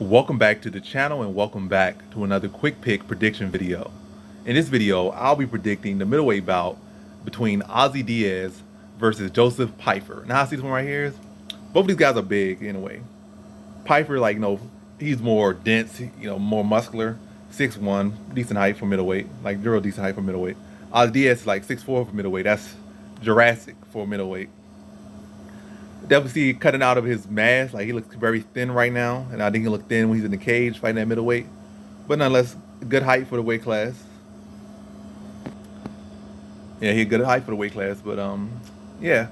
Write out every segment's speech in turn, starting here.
Welcome back to the channel and welcome back to another quick pick prediction video. In this video, I'll be predicting the middleweight bout between Ozzy Diaz versus Joseph Pyfer. Now I see this one right here is both of these guys are big in a way. Pyfer, he's more dense, more muscular, 6'1", decent height for middleweight, like real decent height for middleweight. Ozzy Diaz is like 6'4" for middleweight. That's Jurassic for middleweight. Definitely see cutting out of his mass. Like he looks very thin right now, and I think he looked thin when he's in the cage fighting at middleweight. But nonetheless, good height for the weight class. Yeah, he had good height for the weight class. But yeah,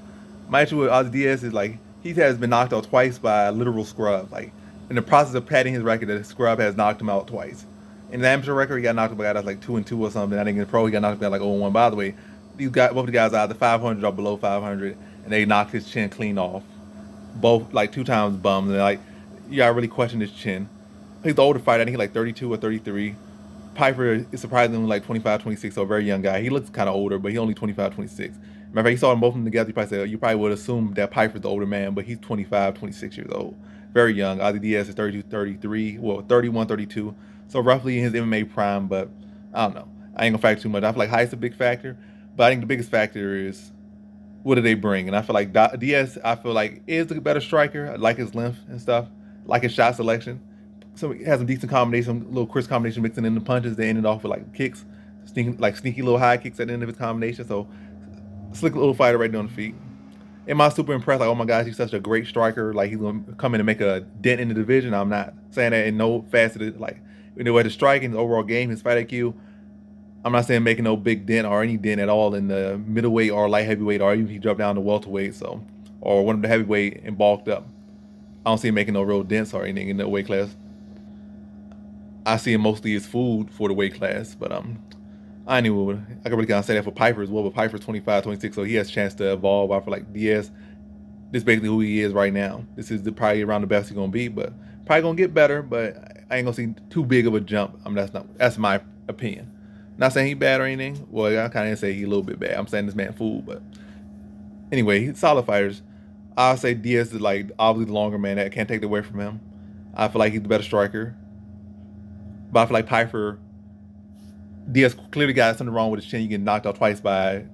my issue with Ozzy Diaz is like he has been knocked out twice by a literal scrub. Like in the process of padding his record, the scrub has knocked him out twice. In the amateur record, he got knocked out by guys like 2-2 or something. I think in the pro, he got knocked out like 0-1. By the way, both the guys are either 500 or below 500, and they knocked his chin clean off. Both like 2 times bums, and like you gotta really question his chin. He's the older fighter. I think he's like 32 or 33. Pyfer is surprisingly like 25, 26, so a very young guy. He looks kind of older, but he's only 25, 26. Matter of fact, he saw them both of them together. You probably would assume that Pyfer's the older man, but he's 25, 26 years old. Very young. Ozzy Diaz is 32, 33, well, 31, 32. So roughly in his MMA prime, but I don't know. I ain't gonna factor too much. I feel like height's a big factor, but I think the biggest factor is what do they bring? And I feel like Diaz, I feel like is the better striker. I like his length and stuff, like his shot selection. So he has some decent combination, little crisp combination mixing in the punches. They ended off with like kicks, sneaky little high kicks at the end of his combination. So slick little fighter right there on the feet. Am I super impressed? Like, oh my gosh, he's such a great striker. Like he's gonna come in and make a dent in the division. I'm not saying that in no facet. Like anyway, the striking, his overall game, his fight IQ. I'm not saying making no big dent or any dent at all in the middleweight or light heavyweight, or even if he dropped down to welterweight, so or one of the heavyweight and bulked up. I don't see him making no real dents or anything in the weight class. I see him mostly as food for the weight class, but I knew I could really kind of say that for Pyfer as well. But Pyfer's 25, 26, so he has a chance to evolve. I feel like Diaz, this is basically who he is right now. This is probably around the best he's gonna be, but probably gonna get better. But I ain't gonna see too big of a jump. I mean, that's my opinion. Not saying he bad or anything. Well, I kind of say he a little bit bad. I'm saying this man fool, but anyway, he's solid fighters. I'll say Diaz is like obviously the longer man. That can't take it away from him. I feel like he's the better striker. But I feel like Pyfer, Diaz clearly got something wrong with his chin. You get knocked out twice by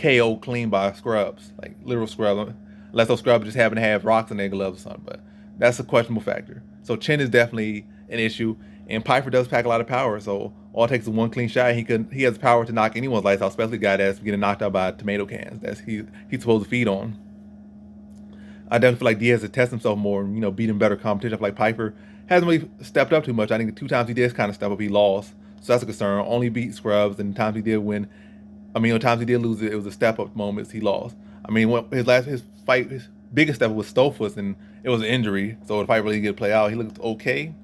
KO clean by scrubs, like literal scrubs. Unless those scrubs just happen to have rocks in their gloves or something. But that's a questionable factor. So chin is definitely an issue. And Pyfer does pack a lot of power, so all it takes is one clean shot. He has power to knock anyone's lights out, especially a guy that's getting knocked out by tomato cans. He's supposed to feed on. I definitely feel like Diaz has to test himself more and beat him better competition. I feel like Pyfer hasn't really stepped up too much. I think the 2 times he did kind of step up, he lost. So that's a concern. Only beat scrubs, and the times he did win, the times he did lose it was a step up moments he lost. I mean, his biggest step was Stolfus, and it was an injury. So the fight really did play out. He looked okay.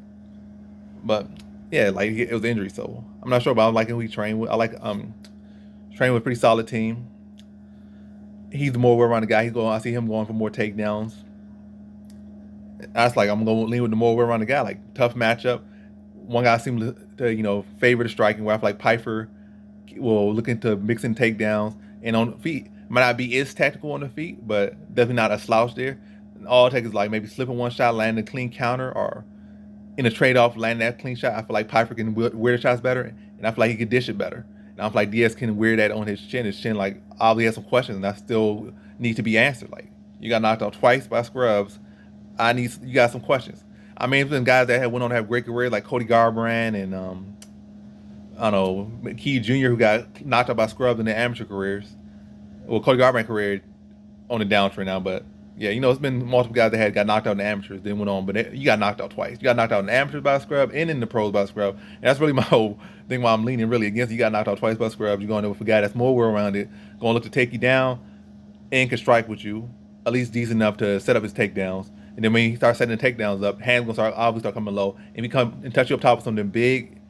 But yeah, like it was injury, so I'm not sure. But I like who he trained with. I like training with a pretty solid team. He's the more well-rounded guy. I see him going for more takedowns. That's like I'm going to lean with the more well-rounded guy. Like tough matchup. One guy seems to favor the striking. Where I feel like Pyfer will look into mixing takedowns and on the feet. Might not be as tactical on the feet, but definitely not a slouch there. And all it takes is like maybe slipping one shot, landing a clean counter, or in a trade-off, landing that clean shot. I feel like Pyfer can wear the shots better, and I feel like he can dish it better. And I feel like Diaz can wear that on his chin. His chin, like, obviously has some questions, and that still need to be answered. Like, you got knocked out twice by scrubs. You got some questions. I mean, some guys that went on to have great careers, like Cody Garbrandt and, I don't know, Key Jr., who got knocked out by scrubs in their amateur careers. Well, Cody Garbrandt career on the downtrend now, but yeah, it's been multiple guys that got knocked out in the amateurs, then went on, but you got knocked out twice. You got knocked out in the amateurs by a scrub and in the pros by a scrub. And that's really my whole thing why I'm leaning really against. You got knocked out twice by scrubs. You're going there with a guy that's more well-rounded, going to look to take you down and can strike with you, at least decent enough to set up his takedowns. And then when he starts setting the takedowns up, hands going to obviously start coming low. And he come and touch you up top of something big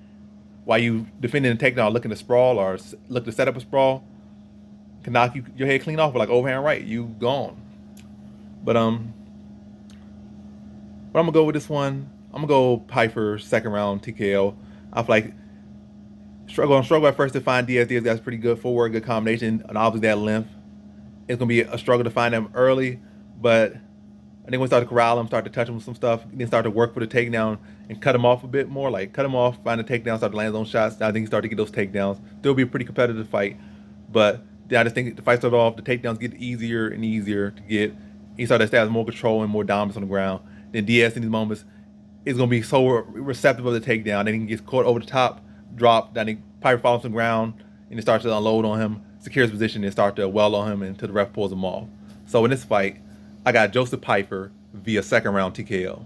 while you defending the takedown, looking to sprawl or look to set up a sprawl, can knock your head clean off with like overhand right. You gone. But I'm gonna go with this one. I'm gonna go Pyfer second round TKO. I feel like struggle at first to find Diaz. Diaz got pretty good footwork, good combination, and obviously that length. It's gonna be a struggle to find him early, but I think when we started to corral him, started to touch him with some stuff, then started to work for the takedown and cut him off a bit more. Like cut him off, find a takedown, start to land his own shots. I think he started to get those takedowns. Still be a pretty competitive fight, but I just think the fight started off, the takedowns get easier and easier to get. He started to establish more control and more dominance on the ground. Then Diaz in these moments is going to be so receptive of the takedown. Then he gets caught over the top, drop. Then he Pyfer follows the ground and he starts to unload on him, secures position, and start to well on him until the ref pulls him off. So in this fight, I got Joseph Pyfer via second round TKO.